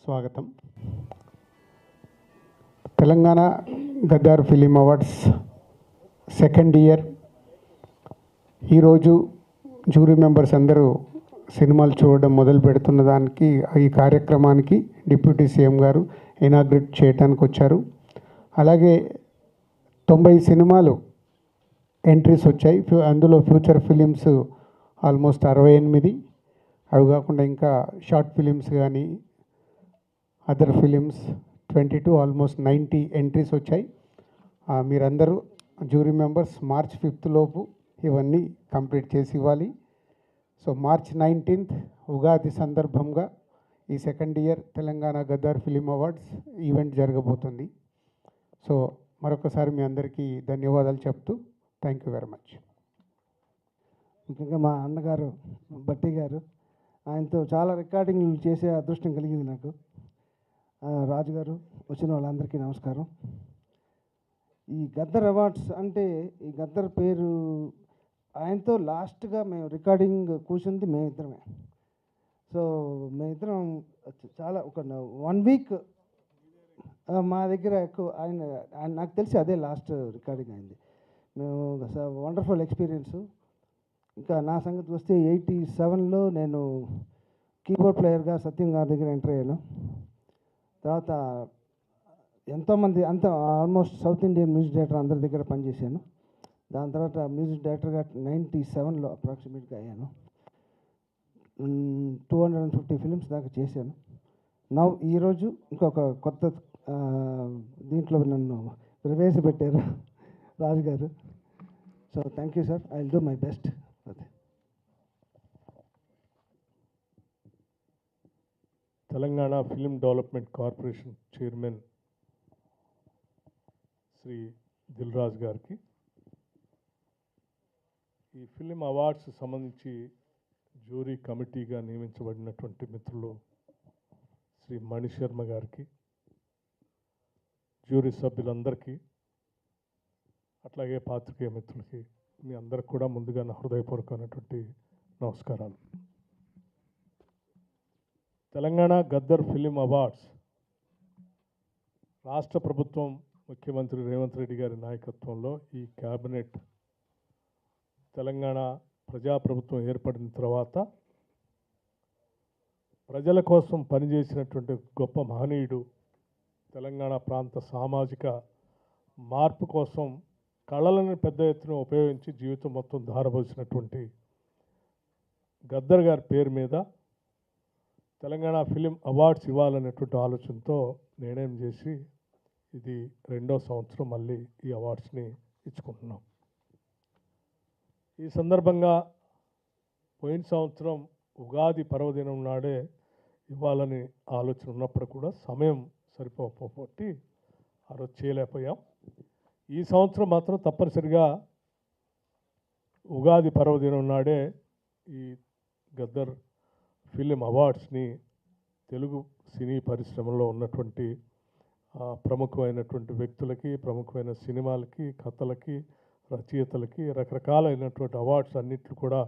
స్వాగతం. Telangana Gaddar film awards second year. ఈరోజు jury members అందరూ సినిమాలు చూడడం మొదలు పెడుతున్న దానికి ఈ కార్యక్రమానికి డిప్యూటీ సీఎం గారు ఇనాగ్రేట్ చేయడానికి వచ్చారు. అలాగే 90 సినిమాలు ఎంట్రీస్ వచ్చాయి. అందులో ఫ్యూచర్ ఫిలిమ్స్ ఆల్మోస్ట్ 68. అవి కాకుండా ఇంకా షార్ట్ ఫిలిమ్స్ కానీ అదర్ ఫిలిమ్స్ 22, ఆల్మోస్ట్ 90 ఎంట్రీస్ వచ్చాయి. మీరందరూ జ్యూరీ మెంబర్స్ March 5 లోపు ఇవన్నీ కంప్లీట్ చేసి ఇవ్వాలి. సో March 19 ఉగాది సందర్భంగా ఈ second year Telangana Gaddar film awards event జరగబోతుంది. సో మరొకసారి మీ అందరికీ ధన్యవాదాలు చెప్తూ థ్యాంక్ యూ వెరీ మచ్. ముఖ్యంగా మా అన్నగారు బట్టి గారు, ఆయనతో చాలా రికార్డింగ్లు చేసే అదృష్టం కలిగింది నాకు. రాజు గారు, వచ్చిన వాళ్ళందరికీ నమస్కారం. ఈ గద్దర్ అవార్డ్స్ అంటే ఈ గద్దర్ పేరు ఆయనతో లాస్ట్గా మేము రికార్డింగ్ కూర్చుంది మేమిద్దరమే. సో మేమిద్దరం చాలా ఒక 1 వీక్ మా దగ్గర ఎక్కువ ఆయన నాకు తెలిసి అదే లాస్ట్ రికార్డింగ్ అయింది. మేము వండర్ఫుల్ ఎక్స్పీరియన్స్. ఇంకా నా సంగతి వస్తే 87లో నేను కీబోర్డ్ ప్లేయర్గా సత్యం గారి దగ్గర ఎంటర్ అయ్యాను. తర్వాత ఎంతోమంది almost south Indian music director అందరి దగ్గర పనిచేశాను. దాని తర్వాత మ్యూజిక్ డైరెక్టర్గా 97లో అప్రాక్సిమేట్గా అయ్యాను. 250 ఫిలిమ్స్ దాకా చేశాను. ఈరోజు ఇంకొక కొత్త దీంట్లో నన్ను ప్రవేశపెట్టారు Raju garu. So thank you sir, I will do my best. Telangana film development corporation chairman Shri Dil Raju గారికి, ఈ ఫిలిం అవార్డ్స్ సంబంధించి జ్యూరీ కమిటీగా నియమించబడినటువంటి మిత్రులు శ్రీ మణిశర్మ గారికి, జ్యూరీ సభ్యులందరికీ, అట్లాగే పాత్రికేయ మిత్రులకి, మీ అందరికి కూడా ముందుగా నా హృదయపూర్వకమైనటువంటి నమస్కారాలు. తెలంగాణ గద్దర్ ఫిలిం అవార్డ్స్ రాష్ట్ర ప్రభుత్వం ముఖ్యమంత్రి రేవంత్ రెడ్డి గారి నాయకత్వంలో ఈ క్యాబినెట్ తెలంగాణ ప్రజాప్రభుత్వం ఏర్పడిన తర్వాత ప్రజల కోసం పనిచేసినటువంటి గొప్ప మహనీయుడు, తెలంగాణ ప్రాంత సామాజిక మార్పు కోసం కళలను పెద్ద ఎత్తున ఉపయోగించి జీవితం మొత్తం ధారపోసినటువంటి గద్దర్ గారి పేరు మీద తెలంగాణ ఫిలిం అవార్డ్స్ ఇవ్వాలనేటువంటి ఆలోచనతో నిర్ణయం చేసి ఇది 2వ సంవత్సరం మళ్ళీ ఈ అవార్డ్స్ని ఇచ్చుకుంటున్నాం. ఈ సందర్భంగా పోయిన సంవత్సరం ఉగాది పర్వదినం నాడే ఇవ్వాలని ఆలోచన ఉన్నప్పుడు కూడా సమయం సరిపోకపోతే ఆ రోజు చేయలేకపోయాం. ఈ సంవత్సరం మాత్రం తప్పనిసరిగా ఉగాది పర్వదినం నాడే ఈ గద్దర్ ఫిలిం అవార్డ్స్ని తెలుగు సినీ పరిశ్రమలో ఉన్నటువంటి ప్రముఖమైనటువంటి వ్యక్తులకి, ప్రముఖమైన సినిమాలకి, కథలకి, రచయితలకి రకరకాలైనటువంటి అవార్డ్స్ అన్నిట్లు కూడా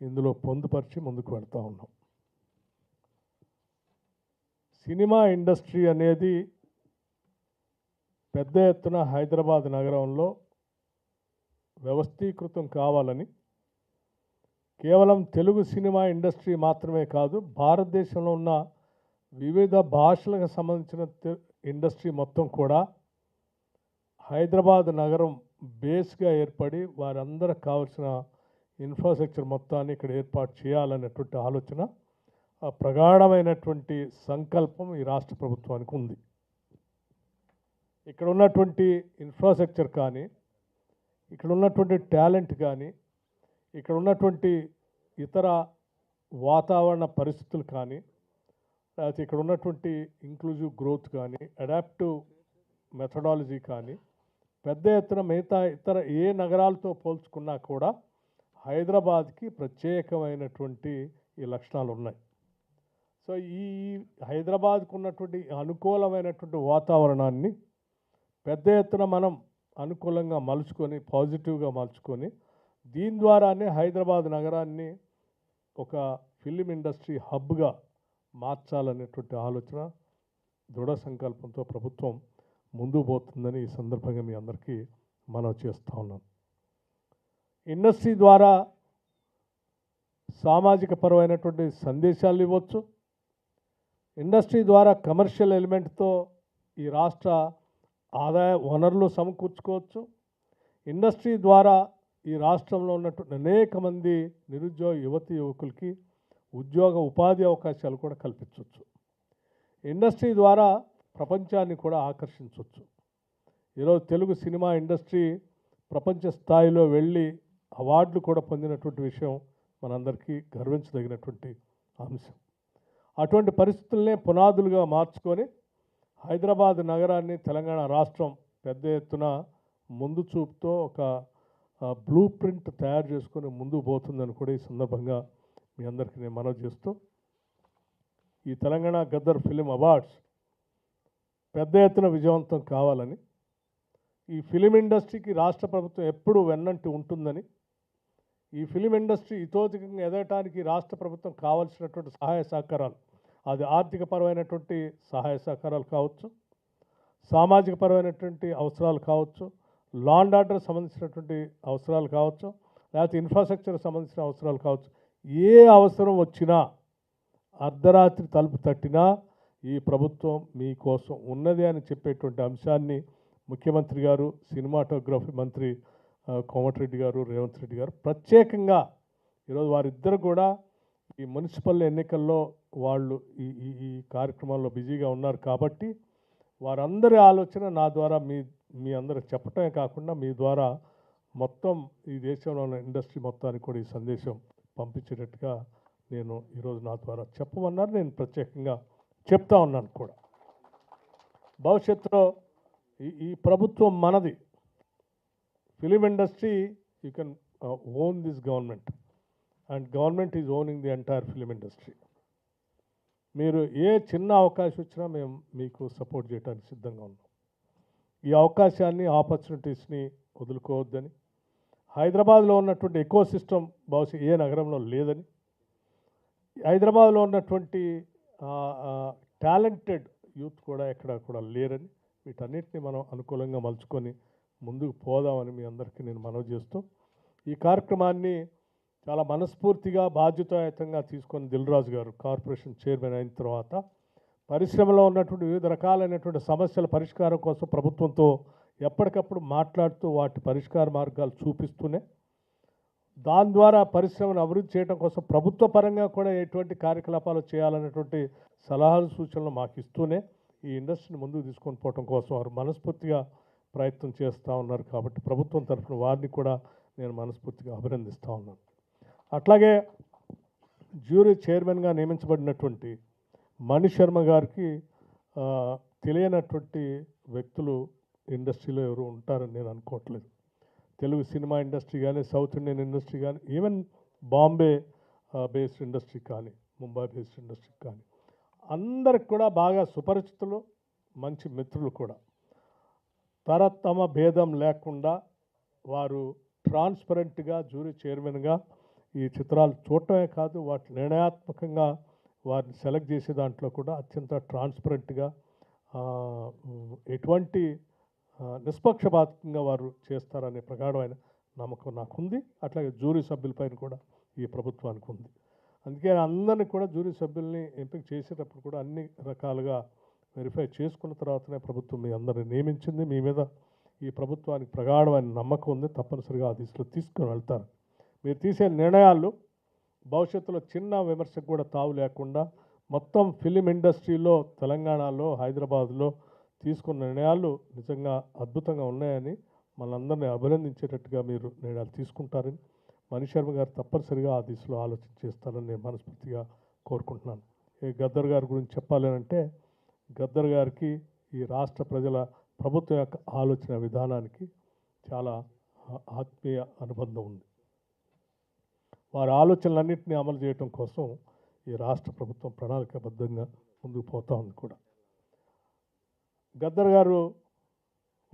ఇందులో పొందుపరిచి ముందుకు వెళ్తూ ఉన్నాం. సినిమా ఇండస్ట్రీ అనేది పెద్ద ఎత్తున హైదరాబాద్ నగరంలో వ్యవస్థీకృతం కావాలని, కేవలం తెలుగు సినిమా ఇండస్ట్రీ మాత్రమే కాదు, భారతదేశంలో ఉన్న వివిధ భాషలకు సంబంధించిన ఇండస్ట్రీ మొత్తం కూడా హైదరాబాద్ నగరం బేస్గా ఏర్పడి వారందరికి కావాల్సిన ఇన్ఫ్రాస్ట్రక్చర్ మొత్తాన్ని ఇక్కడ ఏర్పాటు చేయాలనేటువంటి ఆలోచన, ప్రగాఢమైనటువంటి సంకల్పం ఈ రాష్ట్ర ప్రభుత్వానికి ఉంది. ఇక్కడ ఉన్నటువంటి ఇన్ఫ్రాస్ట్రక్చర్ కానీ, ఇక్కడ ఉన్నటువంటి టాలెంట్ కానీ, ఇక్కడ ఉన్నటువంటి ఇతర వాతావరణ పరిస్థితులు కానీ, లేకపోతే ఇక్కడ ఉన్నటువంటి ఇంక్లూజివ్ గ్రోత్ కానీ, అడాప్టివ్ మెథడాలజీ కానీ పెద్ద ఎత్తున మిగతా ఇతర ఏ నగరాలతో పోల్చుకున్నా కూడా హైదరాబాద్కి ప్రత్యేకమైనటువంటి ఈ లక్షణాలు ఉన్నాయి. సో ఈ హైదరాబాద్కు ఉన్నటువంటి అనుకూలమైనటువంటి వాతావరణాన్ని పెద్ద ఎత్తున మనం అనుకూలంగా మలుచుకొని, పాజిటివ్గా మలుచుకొని, దీని ద్వారానే హైదరాబాద్ నగరాన్ని ఒక ఫిలిం ఇండస్ట్రీ హబ్గా మార్చాలనేటువంటి ఆలోచన దృఢ సంకల్పంతో ప్రభుత్వం ముందుకు పోతుందని ఈ సందర్భంగా మీ అందరికీ మనవి చేస్తూ ఉన్నాను. ఇండస్ట్రీ ద్వారా సామాజిక పరమైనటువంటి సందేశాలు ఇవ్వచ్చు. ఇండస్ట్రీ ద్వారా కమర్షియల్ ఎలిమెంట్తో ఈ రాష్ట్ర ఆదాయ వనరులు సమకూర్చుకోవచ్చు. ఇండస్ట్రీ ద్వారా ఈ రాష్ట్రంలో ఉన్నటువంటి అనేక మంది నిరుద్యోగ యువతి యువకులకి ఉద్యోగ ఉపాధి అవకాశాలు కూడా కల్పించవచ్చు. ఇండస్ట్రీ ద్వారా ప్రపంచాన్ని కూడా ఆకర్షించవచ్చు. ఈరోజు తెలుగు సినిమా ఇండస్ట్రీ ప్రపంచ స్థాయిలో వెళ్ళి అవార్డులు కూడా పొందినటువంటి విషయం మనందరికీ గర్వించదగినటువంటి అంశం. అటువంటి పరిస్థితులనే పునాదులుగా మార్చుకొని హైదరాబాద్ నగరాన్ని తెలంగాణ రాష్ట్రం పెద్ద ఎత్తున ముందు చూపుతో ఒక బ్లూ ప్రింట్ తయారు చేసుకొని ముందుకు పోతుందని కూడా ఈ సందర్భంగా మీ అందరికీ నేను మనవి చేస్తూ, ఈ తెలంగాణ గద్దర్ ఫిలిం అవార్డ్స్ పెద్ద ఎత్తున విజయవంతం కావాలని, ఈ ఫిలిం ఇండస్ట్రీకి రాష్ట్ర ప్రభుత్వం ఎప్పుడూ వెన్నంటి ఉంటుందని, ఈ ఫిలిం ఇండస్ట్రీ ఇతోధికంగా ఎదగటానికి రాష్ట్ర ప్రభుత్వం కావాల్సినటువంటి సహాయ సహకారాలు, అది ఆర్థికపరమైనటువంటి సహాయ సహకారాలు కావచ్చు, సామాజిక పరమైనటువంటి అవసరాలు కావచ్చు, లా అండ్ ఆర్డర్ సంబంధించినటువంటి అవసరాలు కావచ్చు, లేకపోతే ఇన్ఫ్రాస్ట్రక్చర్ సంబంధించిన అవసరాలు కావచ్చు, ఏ అవసరం వచ్చినా అర్ధరాత్రి తలుపు తట్టినా ఈ ప్రభుత్వం మీకోసం ఉన్నది అని చెప్పేటువంటి అంశాన్ని ముఖ్యమంత్రి గారు, సినిమాటోగ్రఫీ మంత్రి కోమటిరెడ్డి గారు, రేవంత్ రెడ్డి గారు ప్రత్యేకంగా ఈరోజు వారిద్దరు కూడా ఈ మున్సిపల్ ఎన్నికల్లో వాళ్ళు ఈ కార్యక్రమాల్లో బిజీగా ఉన్నారు కాబట్టి వారందరి ఆలోచన నా ద్వారా మీ అందరికి చెప్పటమే కాకుండా మీ ద్వారా మొత్తం ఈ దేశంలో ఉన్న ఇండస్ట్రీ మొత్తానికి కూడా ఈ సందేశం పంపించేటట్టుగా నేను ఈరోజు నా ద్వారా చెప్పమన్నారు. నేను ప్రత్యేకంగా చెప్తా ఉన్నాను కూడా. భవిష్యత్తులో ఈ ప్రభుత్వం మనది. Film industry you can own this government and government is owning the entire film industry. మీరు ఏ చిన్న అవకాశం వచ్చినా మేము మీకు సపోర్ట్ చేయడానికి సిద్ధంగా ఉన్నాం. ఈ అవకాశాన్ని, ఆపర్చునిటీస్ని వదులుకోవద్దని, హైదరాబాద్లో ఉన్నటువంటి ఎకో సిస్టమ్ బహుశా ఏ నగరంలో లేదని, హైదరాబాద్లో ఉన్నటువంటి టాలెంటెడ్ యూత్ కూడా ఎక్కడ కూడా లేరని, వీటన్నిటిని మనం అనుకూలంగా మలుచుకొని ముందుకు పోదామని మీ అందరికీ నేను మనవి చేస్తూ, ఈ కార్యక్రమాన్ని చాలా మనస్ఫూర్తిగా బాధ్యతాయుతంగా తీసుకొని దిల్రాజు గారు కార్పొరేషన్ చైర్మన్ అయిన తర్వాత పరిశ్రమలో ఉన్నటువంటి వివిధ రకాలైనటువంటి సమస్యల పరిష్కారం కోసం ప్రభుత్వంతో ఎప్పటికప్పుడు మాట్లాడుతూ వాటి పరిష్కార మార్గాలు చూపిస్తూనే, దాని ద్వారా పరిశ్రమను అభివృద్ధి చేయడం కోసం ప్రభుత్వ పరంగా కూడా ఎటువంటి కార్యకలాపాలు చేయాలనేటువంటి సలహాలు సూచనలు మాకు ఇస్తూనే ఈ ఇండస్ట్రీని ముందుకు తీసుకొని పోవడం కోసం వారు మనస్ఫూర్తిగా ప్రయత్నం చేస్తూ ఉన్నారు. కాబట్టి ప్రభుత్వం తరఫున వారిని కూడా నేను మనస్ఫూర్తిగా అభినందిస్తూ ఉన్నాను. అట్లాగే జ్యూరీ చైర్మన్గా నియమించబడినటువంటి మణి శర్మ గారికి తెలియనటువంటి వ్యక్తులు ఇండస్ట్రీలో ఎవరు ఉంటారని నేను అనుకోవట్లేదు. తెలుగు సినిమా ఇండస్ట్రీ కానీ, సౌత్ ఇండియన్ ఇండస్ట్రీ కానీ, ఈవెన్ బాంబే బేస్డ్ ఇండస్ట్రీ కానీ, ముంబై బేస్డ్ ఇండస్ట్రీ కానీ అందరికి కూడా బాగా సుపరిచితులు, మంచి మిత్రులు కూడా. తరతమ భేదం లేకుండా వారు ట్రాన్స్పరెంట్గా జ్యూరీ చైర్మన్గా ఈ చిత్రాలు చూడటమే కాదు, వాటి నిర్ణయాత్మకంగా వారిని సెలెక్ట్ చేసే దాంట్లో కూడా అత్యంత ట్రాన్స్పరెంట్గా ఎటువంటి నిష్పక్షపాతంగా వారు చేస్తారనే ప్రగాఢమైన నమ్మకం నాకుంది. అట్లాగే జ్యూరీ సభ్యులపైన కూడా ఈ ప్రభుత్వానికి ఉంది. అందుకే అందరినీ కూడా జ్యూరీ సభ్యుల్ని ఎంపిక చేసేటప్పుడు కూడా అన్ని రకాలుగా వెరిఫై చేసుకున్న తర్వాతనే ప్రభుత్వం మీ అందరిని నియమించింది. మీ మీద ఈ ప్రభుత్వానికి ప్రగాఢమైన నమ్మకం ఉంది. తప్పనిసరిగా ఆ దిశలో తీసుకుని వెళ్తారు. మీరు తీసే నిర్ణయాలు భవిష్యత్తులో చిన్న విమర్శకు కూడా తావు లేకుండా మొత్తం ఫిలిం ఇండస్ట్రీలో తెలంగాణలో, హైదరాబాద్లో తీసుకున్న నిర్ణయాలు నిజంగా అద్భుతంగా ఉన్నాయని మనందరినీ అభినందించేటట్టుగా మీరు నిర్ణయాలు తీసుకుంటారని, మణి శర్మ గారు తప్పనిసరిగా ఆ దిశలో ఆలోచన చేస్తారని నేను మనస్ఫూర్తిగా కోరుకుంటున్నాను. ఈ గద్దర్ గారి గురించి చెప్పాలి అంటే, గద్దర్ గారికి ఈ రాష్ట్ర ప్రజల ప్రభుత్వం యొక్క ఆలోచన విధానానికి చాలా ఆత్మీయ అనుబంధం ఉంది. వారి ఆలోచనలన్నింటినీ అమలు చేయడం కోసం ఈ రాష్ట్ర ప్రభుత్వం ప్రణాళికాబద్ధంగా ముందుకు పోతూ ఉంది కూడా. గద్దర్ గారు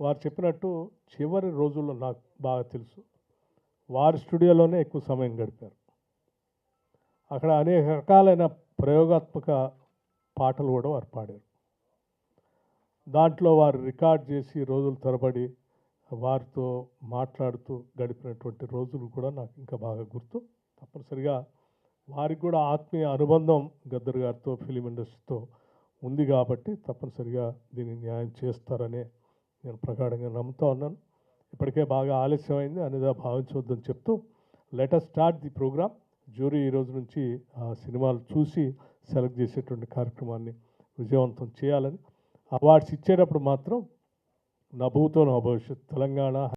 వారు చెప్పినట్టు చివరి రోజుల్లో నాకు బాగా తెలుసు, వారి స్టూడియోలోనే ఎక్కువ సమయం గడిపారు. అక్కడ అనేక రకాలైన ప్రయోగాత్మక పాటలు కూడా వారు పాడారు. దాంట్లో వారు రికార్డ్ చేసి రోజుల తరబడి వారితో మాట్లాడుతూ గడిపినటువంటి రోజులు కూడా నాకు ఇంకా బాగా గుర్తు. తప్పనిసరిగా వారికి కూడా ఆత్మీయ అనుబంధం గద్దర్ గారితో, ఫిలిం ఇండస్ట్రీతో ఉంది కాబట్టి తప్పనిసరిగా దీన్ని న్యాయం చేస్తారనే నేను ప్రగాఢంగా నమ్ముతా ఉన్నాను. ఇప్పటికే బాగా ఆలస్యమైంది అనేది భావించవద్దని చెప్తూ let us start the program. Jury ఈ రోజు నుంచి ఆ సినిమాలు చూసి సెలెక్ట్ చేసేటువంటి కార్యక్రమాన్ని విజయవంతం చేయాలని, అవార్డ్స్ ఇచ్చేటప్పుడు మాత్రం నా భూతో నా భవిష్యత్ తెలంగాణ